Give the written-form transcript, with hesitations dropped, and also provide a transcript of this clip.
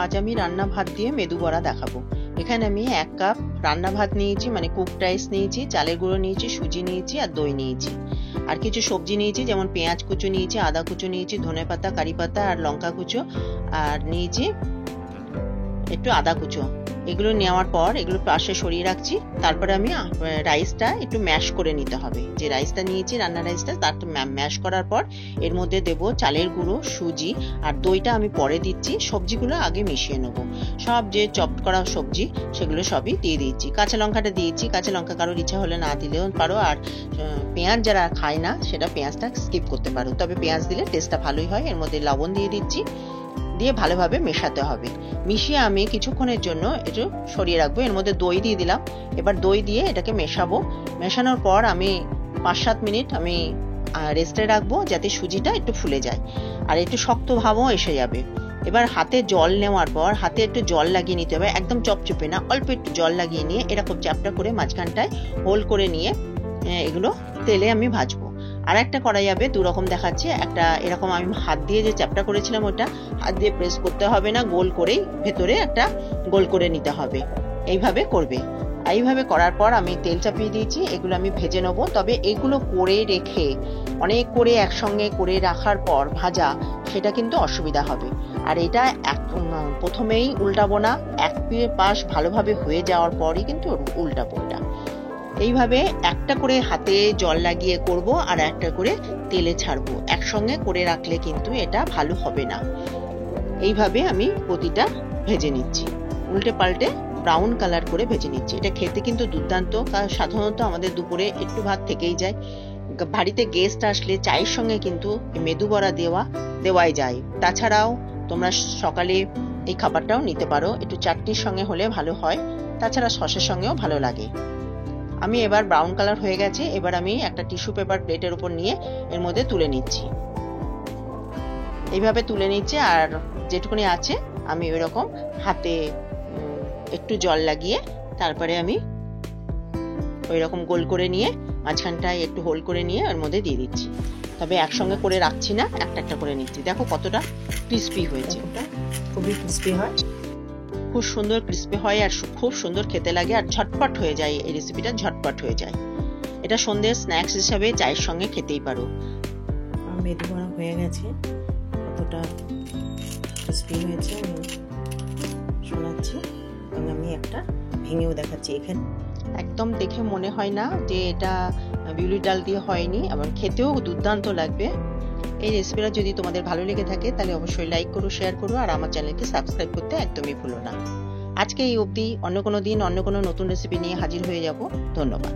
আজ আমি রান্না ভাত দিয়ে মেদু বড়া দেখাবো। এখানে আমি 1 কাপ রান্না ভাত নিয়েছি, মানে কুকড রাইস নিয়েছি, চালের গুঁড়ো নিয়েছি, সুজি নিয়েছি আর দই নিয়েছি। আর কিছু সবজি নিয়েছি, যেমন পেঁয়াজ কুচো নিয়েছি, আদা কুচো নিয়েছি, ধনেপাতা, কারি পাতা আর লঙ্কা কুচো, আর নিয়েছি একটু আদা কুচো। এগুলো নেওয়ার পর এগুলো পাশে সরিয়ে রাখছি। তারপরে আমি রাইসটা একটু ম্যাশ করে নিতে হবে। যে রাইসটা নিয়েছি, রান্না রাইসটা, তার ম্যাশ করার পর এর মধ্যে দেব চালের গুঁড়ো, সুজি আর দইটা আমি পরে দিচ্ছি। সবজিগুলো আগে মিশিয়ে নেবো। সব যে চপড করা সবজি সেগুলো সবই দিয়ে দিচ্ছি। কাঁচা লঙ্কাটা দিয়েছি, কাঁচা লঙ্কা কারোর ইচ্ছা হলে না দিলেও পারো। আর পেঁয়াজ যারা খায় না সেটা পেঁয়াজটা স্কিপ করতে পারো, তবে পেঁয়াজ দিলে টেস্টটা ভালোই হয়। এর মধ্যে লবণ দিয়ে দিচ্ছি, দিয়ে ভালোভাবে মেশাতে হবে। মিশিয়ে আমি কিছুক্ষণের জন্য একটু সরিয়ে রাখবো। এর মধ্যে দই দিয়ে দিলাম। এবার দই দিয়ে এটাকে মেশাবো। মেশানোর পর আমি 5-7 মিনিট আমি রেস্টে রাখবো, যাতে সুজিটা একটু ফুলে যায় আর একটু শক্ত ভাবও এসে যাবে। এবার হাতে জল নেওয়ার পর হাতে একটু জল লাগিয়ে নিতে হবে, একদম চপচপে না, অল্প একটু জল লাগিয়ে নিয়ে এরকম চ্যাপটা করে মাঝখানটায় হোল করে নিয়ে এগুলো তেলে আমি ভাজবো। আর একটা করা যাবে, দুরকম দেখাচ্ছে। একটা এরকম আমি হাত দিয়ে যে চ্যাপটা করেছিলাম ওটা হাত দিয়ে প্রেস করতে হবে না, গোল করেই ভেতরে একটা গোল করে নিতে হবে। এইভাবে করবে। এইভাবে করার পর আমি তেল চাপিয়ে দিয়েছি। এগুলো আমি ভেজে নেবো। তবে এগুলো করে রেখে অনেক করে একসঙ্গে করে রাখার পর ভাজা, সেটা কিন্তু অসুবিধা হবে। আর এটা প্রথমেই উল্টাবো না, এক পাশ ভালোভাবে হয়ে যাওয়ার পরই কিন্তু উল্টাবো। এটা এইভাবে একটা করে হাতে জল লাগিয়ে করব আর একটা করে তেলে ছাড়বো। একসঙ্গে করে রাখলে কিন্তু এটা ভালো হবে না। এইভাবে আমি প্রতিটা ভেজে নিচ্ছি, উল্টে পাল্টে ব্রাউন কালার করে ভেজে নিচ্ছি। এটা খেতে কিন্তু দুর্দান্ত। সাধারণত আমাদের দুপুরে একটু ভাত থেকেই যায়। বাড়িতে গেস্ট আসলে চায়ের সঙ্গে কিন্তু মেদু বড়া দেওয়াই যায়। তাছাড়াও তোমরা সকালে এই খাবারটাও নিতে পারো। একটু চাটনির সঙ্গে হলে ভালো হয়, তাছাড়া সসের সঙ্গেও ভালো লাগে। আমি এবার ব্রাউন কালার হয়ে গেছে। এবার আমি একটা টিস্যু পেপার প্লেটের উপর নিয়ে এর মধ্যে তুলে নিচ্ছি। এইভাবে তুলে নিচ্ছে। আর যেটুকুনি আছে আমি ওইরকম হাতে একটু জল লাগিয়ে তারপরে আমি ওই রকম গোল করে নিয়ে মাঝখানটায় একটু হোল করে নিয়ে ওর মধ্যে দিয়ে দিচ্ছি। তবে একসঙ্গে করে রাখছি না, একটা একটা করে নিচ্ছি। দেখো কতটা ক্রিস্পি হয়েছে। ওটা খুবই ক্রিস্পি হয়, খুব সুন্দর ক্রিস্পি হয় আর খুব সুন্দর খেতে লাগে। আর ঝটপট হয়ে যায়, এই রেসিপিটা ঝটপট হয়ে যায়। এটা সন্ধ্যের স্ন্যাক্স হিসাবে চায়ের সঙ্গে খেতেই পারো। মেদু বড়া হয়ে গেছে, কতটা ক্রিস্পি হয়েছে আমি শোনাচ্ছি। আমি একটা ভেঙেও দেখাচ্ছি। এখানে একদম দেখে মনে হয় না যে এটা বিউলির ডাল দিয়ে হয়নি, এবং খেতেও দুর্দান্ত লাগবে। এই রেসিপিটা যদি তোমাদের ভালো লেগে থাকে তাহলে অবশ্যই লাইক করো, শেয়ার করো আর আমার চ্যানেলকে সাবস্ক্রাইব করতে একদমই ভুলো না। আজকে এই অবধি। অন্য কোনো দিন অন্য কোনো নতুন রেসিপি নিয়ে হাজির হয়ে যাব। ধন্যবাদ।